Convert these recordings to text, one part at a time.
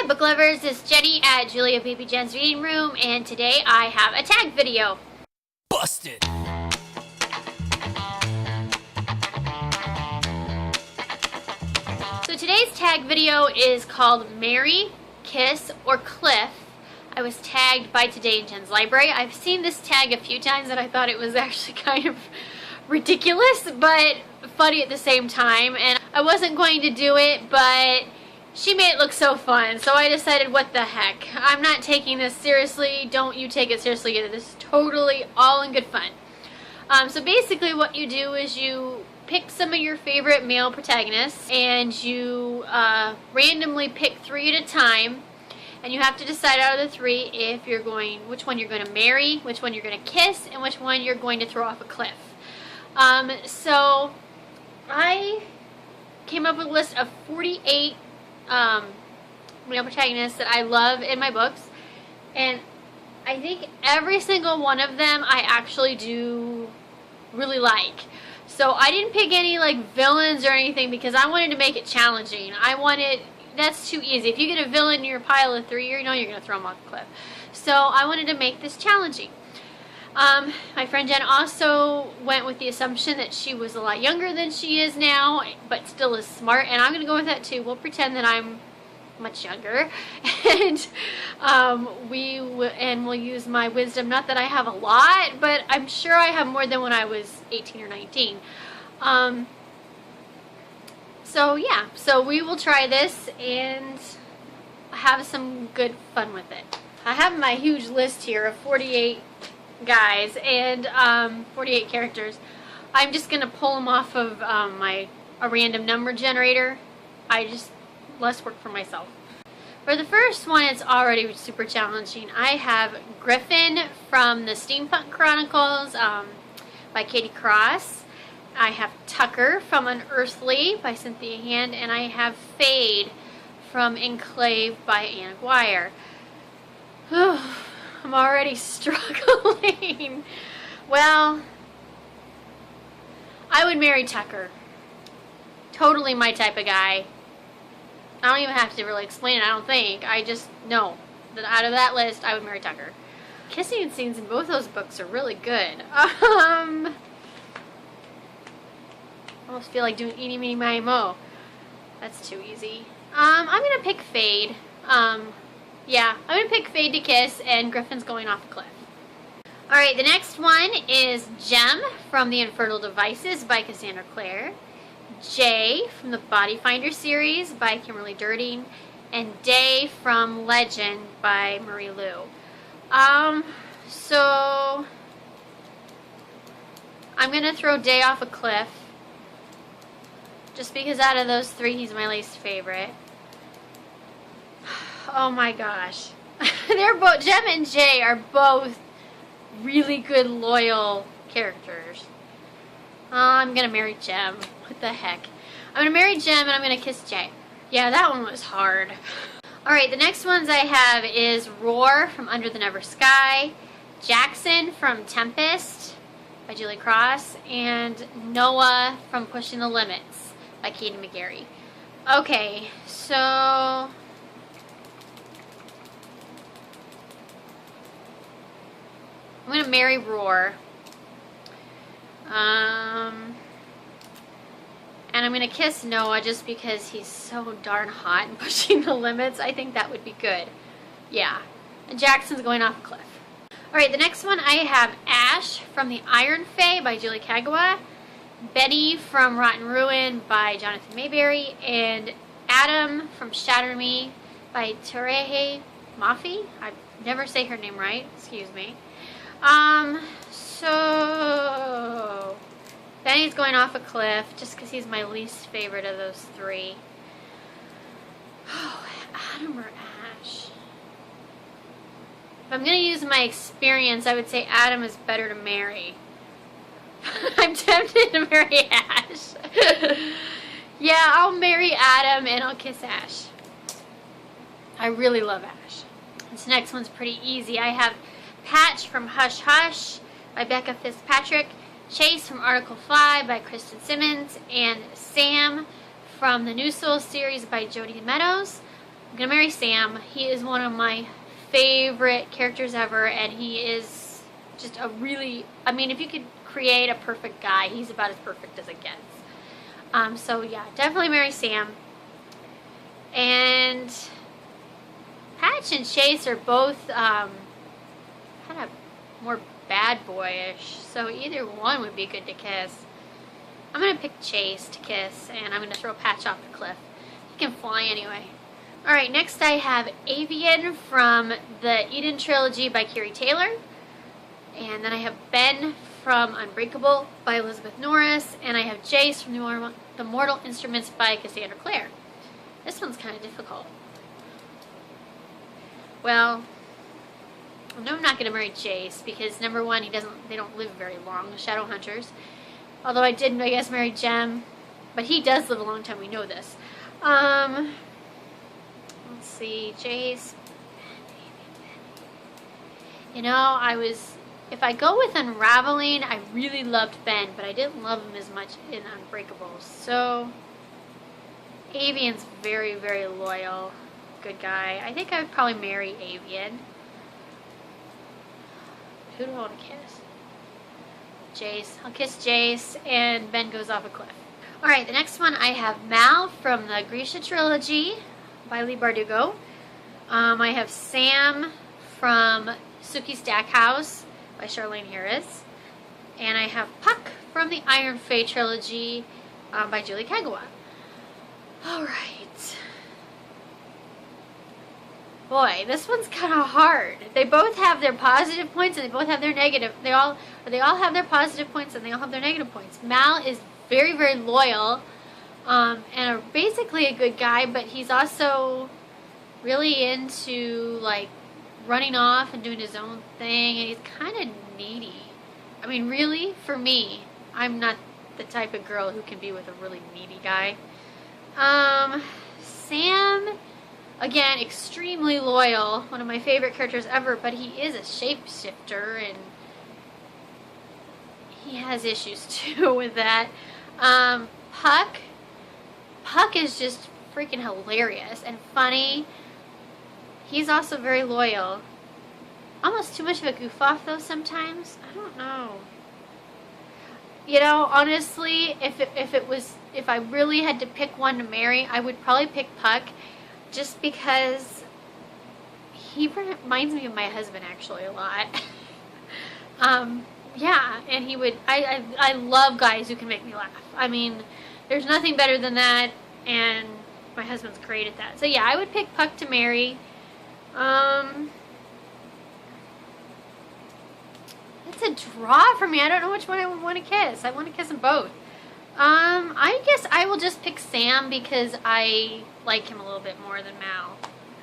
Hi book lovers, it's Jenny at Julia Baby Jen's Reading Room, and today I have a tag video. Busted! So today's tag video is called Marry, Kiss, or Cliff. I was tagged by Todayin Jen's library. I've seen this tag a few times and I thought it was actually kind of ridiculous, but funny at the same time. And I wasn't going to do it, but she made it look so fun, so I decided, what the heck. I'm not taking this seriously. Don't you take it seriously either. This is totally all in good fun. So basically what you do is you pick some of your favorite male protagonists and you randomly pick 3 at a time, and you have to decide out of the 3 if you're which one you're going to marry, which one you're going to kiss, and which one you're going to throw off a cliff. So I came up with a list of 48 male protagonists that I love in my books, and I think every single one of them I actually do really like. So I didn't pick any like villains or anything because I wanted to make it challenging. That's too easy. If you get a villain in your pile of 3, you know you're going to throw them off the cliff. So I wanted to make this challenging. My friend Jen also went with the assumption that she was a lot younger than she is now, but still is smart, and I'm going to go with that too. We'll pretend that I'm much younger, and we'll use my wisdom. Not that I have a lot, but I'm sure I have more than when I was 18 or 19. So yeah, so we will try this and have some good fun with it. I have my huge list here of 48 guys and 48 characters. I'm just gonna pull them off of a random number generator. Less work for myself. For the first one, it's already super challenging. I have Griffin from the Steampunk Chronicles by Katie Cross. I have Tucker from Unearthly by Cynthia Hand, and I have Fade from Enclave by Anna Guire. I'm already struggling. Well, I would marry Tucker. Totally my type of guy. I don't even have to really explain it, I don't think. I just know that out of that list, I would marry Tucker. Kissing scenes in both those books are really good. I almost feel like doing eeny, meeny, miny, mo. That's too easy. I'm gonna pick Fade. Yeah, I'm going to pick Fade to kiss, and Griffin's going off a cliff. Alright, the next one is Gem from the Infernal Devices by Cassandra Clare, Jay from the Body Finder series by Kimberly Durding, and Day from Legend by Marie Lu. So I'm going to throw Day off a cliff, just because out of those 3, he's my least favorite. Oh my gosh. They're both, Gem and Jay are both really good, loyal characters. I'm gonna marry Gem. What the heck? I'm gonna marry Gem and I'm gonna kiss Jay. Yeah, that one was hard. Alright, the next ones I have is Roar from Under the Never Sky, Jackson from Tempest by Julie Cross, and Noah from Pushing the Limits by Katie McGarry. Okay, so I'm going to marry Roar. And I'm going to kiss Noah just because he's so darn hot and pushing the limits. I think that would be good. Yeah. And Jackson's going off a cliff. Alright, the next one I have Ash from the Iron Fae by Julie Kagawa, Betty from Rotten Ruin by Jonathan Mayberry, and Adam from Shatter Me by Terehe Mafi. I never say her name right. Excuse me. So Benny's going off a cliff just because he's my least favorite of those 3. Oh, Adam or Ash? If I'm going to use my experience, I would say Adam is better to marry. I'm tempted to marry Ash. Yeah, I'll marry Adam and I'll kiss Ash. I really love Ash. This next one's pretty easy. I have Patch from Hush Hush by Becca Fitzpatrick, Chase from Article 5 by Kristen Simmons, and Sam from the New Soul series by Jodi Meadows. I'm gonna marry Sam. He is one of my favorite characters ever, and he is just a really, I mean, if you could create a perfect guy, he's about as perfect as it gets. So yeah, definitely marry Sam. And Patch and Chase are both kind of more bad boyish, so either one would be good to kiss. I'm gonna pick Chase to kiss, and I'm gonna throw Patch off the cliff. He can fly anyway. Alright, next I have Avian from the Eden Trilogy by Carrie Taylor. And then I have Ben from Unbreakable by Elizabeth Norris. And I have Jace from the Mortal Instruments by Cassandra Clare. This one's kind of difficult. Well, I know I'm not going to marry Jace because number one, they don't live very long, the Shadowhunters. Although I did, I guess, marry Jem. But he does live a long time, we know this. Let's see, Jace. You know, if I go with Unraveling, I really loved Ben, but I didn't love him as much in Unbreakable. So, Avian's very, very loyal. Good guy. I think I would probably marry Avian. Who do I want to kiss? Jace. I'll kiss Jace, and Ben goes off a cliff. Alright, the next one I have Mal from the Grisha Trilogy by Leigh Bardugo. I have Sam from Suki Stackhouse by Charlaine Harris. And I have Puck from the Iron Fae Trilogy by Julie Kagawa. Alright. Boy, this one's kind of hard. They both have their positive points and they both have their negative. They all have their positive points and they all have their negative points. Mal is very, very loyal and basically a good guy, but he's also really into like running off and doing his own thing, and he's kind of needy. I mean, really, for me, I'm not the type of girl who can be with a really needy guy. Sam, again, extremely loyal, one of my favorite characters ever, but he is a shapeshifter, and he has issues too with that. Puck is just freaking hilarious and funny. He's also very loyal. Almost too much of a goof off though sometimes. I don't know. You know, honestly, if I really had to pick one to marry, I would probably pick Puck, just because he reminds me of my husband actually a lot. Yeah, and he would. I love guys who can make me laugh. I mean, there's nothing better than that, and my husband's great at that. So yeah, I would pick Puck to marry. It's a draw for me. I don't know which one I would want to kiss. I want to kiss them both. I guess I will just pick Sam because I like him a little bit more than Mal,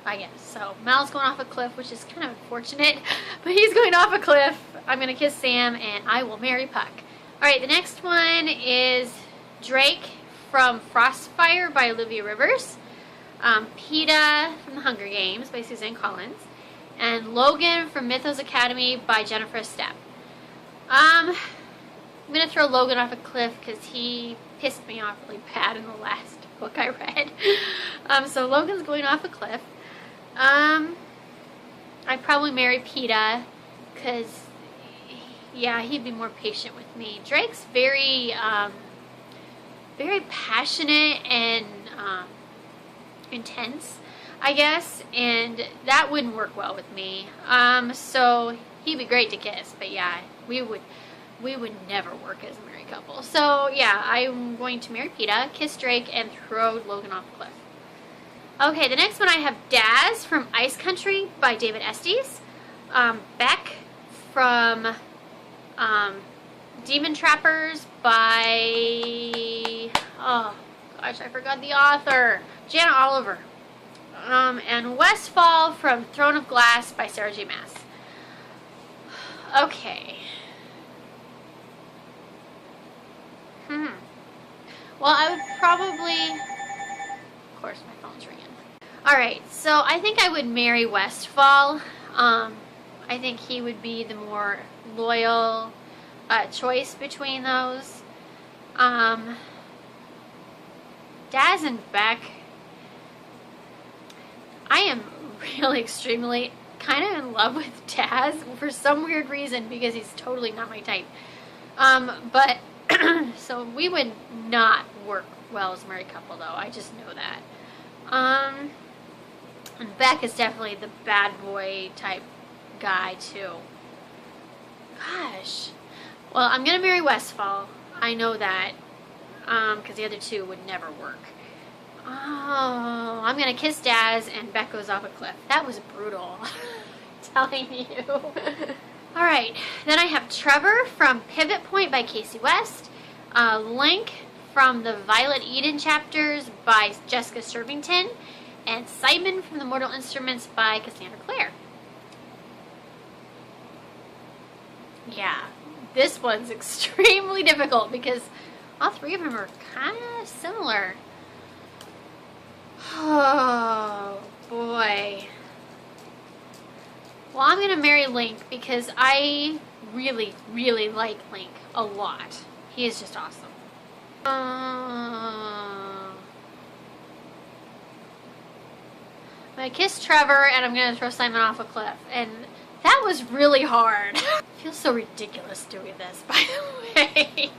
I guess. So Mal's going off a cliff, which is kind of unfortunate, but he's going off a cliff. I'm going to kiss Sam, and I will marry Puck. Alright, the next one is Drake from Frostfire by Olivia Rivers. Peeta from The Hunger Games by Suzanne Collins. And Logan from Mythos Academy by Jennifer Stepp. I'm going to throw Logan off a cliff because he pissed me off really bad in the last book I read. So Logan's going off a cliff. I'd probably marry Peeta because, yeah, he'd be more patient with me. Drake's very, very passionate and intense, I guess, and that wouldn't work well with me. So he'd be great to kiss, but yeah, we would never work as a married couple. So yeah, I'm going to marry Peeta, kiss Drake, and throw Logan off the cliff. Okay, the next one I have Daz from Ice Country by David Estes. Beck from Demon Trappers by, oh gosh, I forgot the author, Jana Oliver. And Westfall from Throne of Glass by Sarah J. Maas. Okay. Well, I would probably, of course my phone's ringing. Alright, so I think I would marry Westfall. I think he would be the more loyal choice between those. Daz and Beck, I am really extremely kind of in love with Taz for some weird reason because he's totally not my type. But so we would not work well as a married couple, though. I just know that. And Beck is definitely the bad boy type guy too. Gosh. Well, I'm gonna marry Westfall. I know that. Because the other two would never work. Oh, I'm gonna kiss Daz and Beck goes off a cliff. That was brutal. I'm telling you. Alright, then I have Trevor from Pivot Point by Casey West. Link from the Violet Eden chapters by Jessica Servington. And Simon from the Mortal Instruments by Cassandra Clare. Yeah, this one's extremely difficult because all three of them are kind of similar. Oh, boy. Well, I'm going to marry Link because I really, really like Link a lot. He is just awesome. I'm going to kiss Trevor and I'm going to throw Simon off a cliff. And that was really hard. I feel so ridiculous doing this, by the way.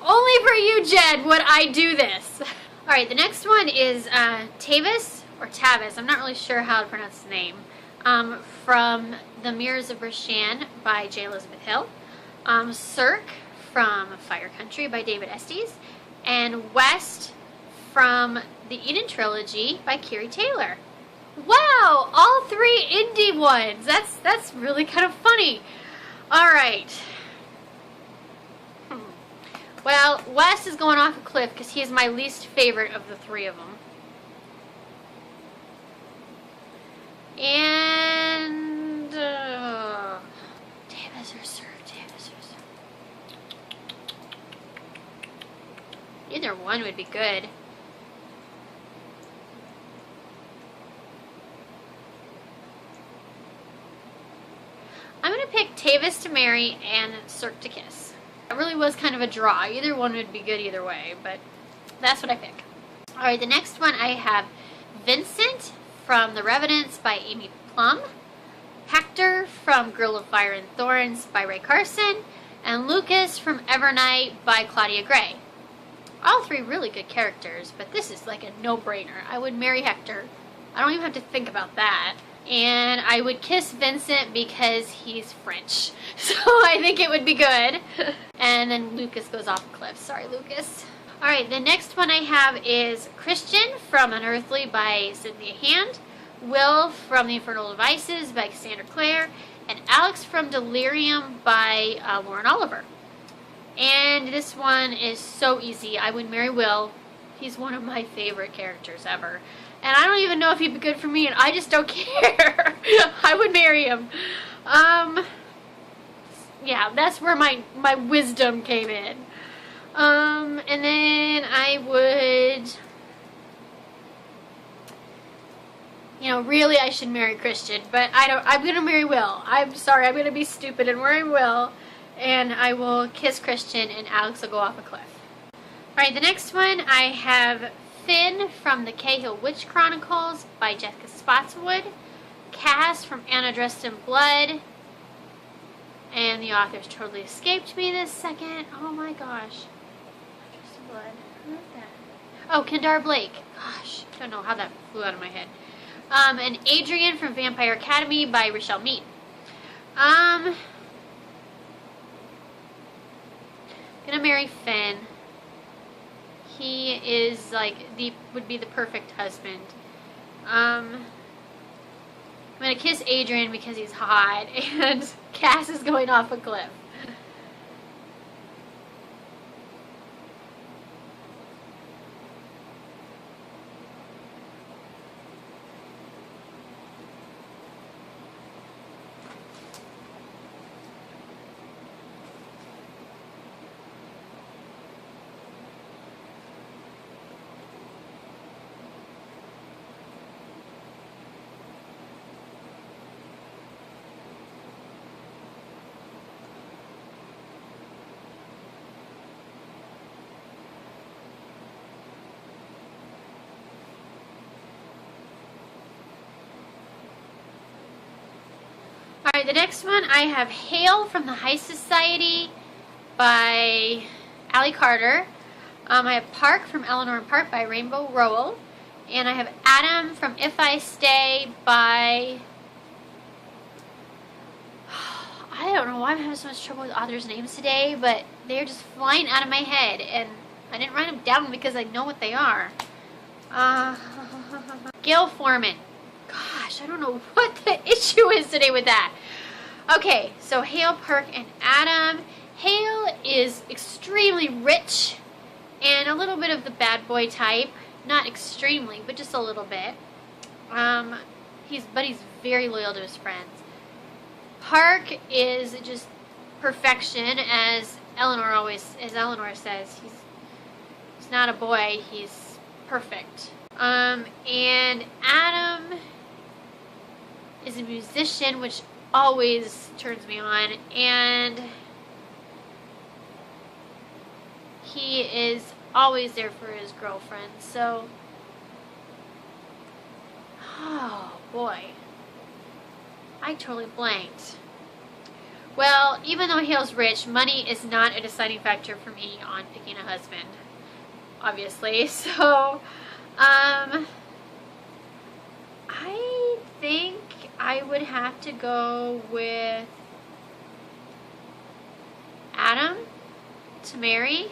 Only for you, Jed, would I do this. Alright, the next one is Tavis, or Tavis, I'm not really sure how to pronounce his name, from The Mirrors of Breshan by J. Elizabeth Hill, Cirque from Fire Country by David Estes, and West from the Eden Trilogy by Kiri Taylor. Wow, all three indie ones. That's really kind of funny. Alright. Well, Wes is going off a cliff because he is my least favorite of the three of them. And Davis or Sir, Davis or Sir. Either one would be good. I'm going to pick Tavis to marry and Cirque to kiss. It really was kind of a draw. Either one would be good either way, but that's what I pick. Alright, the next one I have Vincent from The Revenants by Amy Plum, Hector from Girl of Fire and Thorns by Ray Carson, and Lucas from Evernight by Claudia Gray. All three really good characters, but this is like a no-brainer. I would marry Hector. I don't even have to think about that. And I would kiss Vincent because he's French. So I think it would be good. And then Lucas goes off a cliff. Sorry, Lucas. Alright, the next one I have is Christian from Unearthly by Cynthia Hand, Will from The Infernal Devices by Cassandra Clare, and Alex from Delirium by Lauren Oliver. And this one is so easy. I would marry Will. He's one of my favorite characters ever. And I don't even know if he'd be good for me, and I just don't care. I would marry him. Yeah, that's where my wisdom came in. And then I would, you know, really I should marry Christian, but I'm gonna marry Will. I'm sorry, I'm gonna be stupid and marry Will, and I will kiss Christian, and Alex will go off a cliff. Alright, the next one I have Finn from the Cahill Witch Chronicles by Jessica Spotswood, Cass from Anna Dressed in Blood, and the author's totally escaped me this second. Oh my gosh. Dressed in Blood. Who is that? Oh, Kendar Blake. Gosh, I don't know how that flew out of my head. And Adrian from Vampire Academy by Rochelle Mead. Gonna marry Finn. He is like would be the perfect husband. I'm gonna kiss Adrian because he's hot, and Cass is going off a cliff. Alright, the next one I have Hail from the High Society by Allie Carter. I have Park from Eleanor and Park by Rainbow Rowell. And I have Adam from If I Stay by... I don't know why I'm having so much trouble with authors' names today, but they're just flying out of my head, and I didn't write them down because I know what they are. Gail Foreman. Gosh, I don't know what the issue is today with that. Okay, so Hale, Park, and Adam. Hale is extremely rich and a little bit of the bad boy type. Not extremely, but just a little bit. He's very loyal to his friends. Park is just perfection, as Eleanor says. He's not a boy, he's perfect. And Adam is a musician, which always turns me on, and he is always there for his girlfriend. So, oh boy, I totally blanked. Well, even though Hale's rich, money is not a deciding factor for me on picking a husband, obviously. So, I think I would have to go with Adam to marry.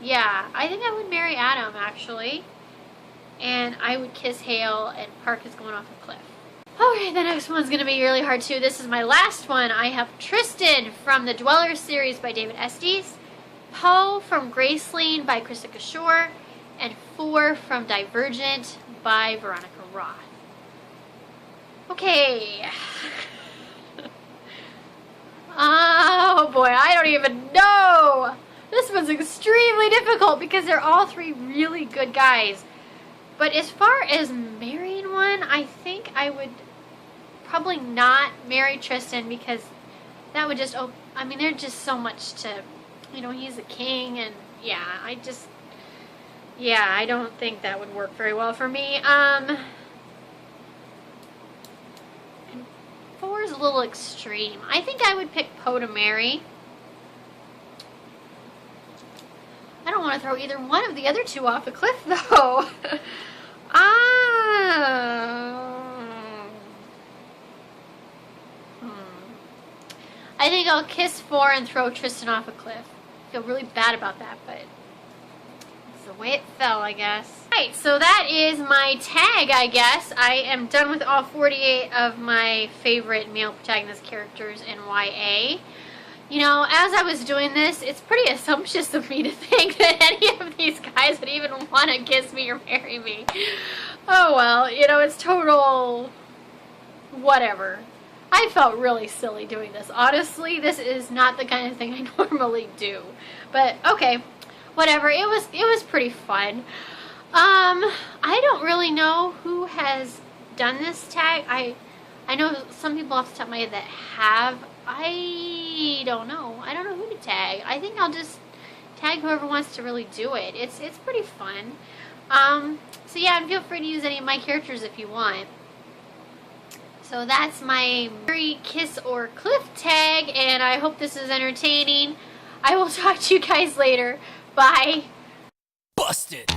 Yeah, I think I would marry Adam, actually. And I would kiss Hale, and Park is going off a cliff. Okay, the next one's going to be really hard, too. This is my last one. I have Tristan from the Dweller series by David Estes, Poe from Graceland by Krista Kishore, and 4 from Divergent by Veronica Roth. Okay. Oh boy, I don't even know. This one's extremely difficult because they're all 3 really good guys. But as far as marrying one, I think I would probably not marry Tristan, because that would just, I mean, there's just so much to, you know, he's a king, and yeah, I don't think that would work very well for me. And 4 is a little extreme. I think I would pick Poe to marry. I don't want to throw either one of the other 2 off a cliff, though. I think I'll kiss 4 and throw Tristan off a cliff. I feel really bad about that, but it's the way it fell, I guess. Alright, so that is my tag, I guess. I am done with all 48 of my favorite male protagonist characters in YA. You know, as I was doing this, it's pretty assumptuous of me to think that any of these guys would even want to kiss me or marry me. Oh well, you know, it's total whatever. I felt really silly doing this. Honestly, this is not the kind of thing I normally do. But okay, whatever. It was pretty fun. I don't really know who has done this tag. I know some people off the top of my head that have. I don't know. I don't know who to tag. I think I'll just tag whoever wants to really do it. It's pretty fun. So yeah, and feel free to use any of my characters if you want. So that's my marry, kiss, or cliff tag, and I hope this is entertaining. I will talk to you guys later. Bye. Busted.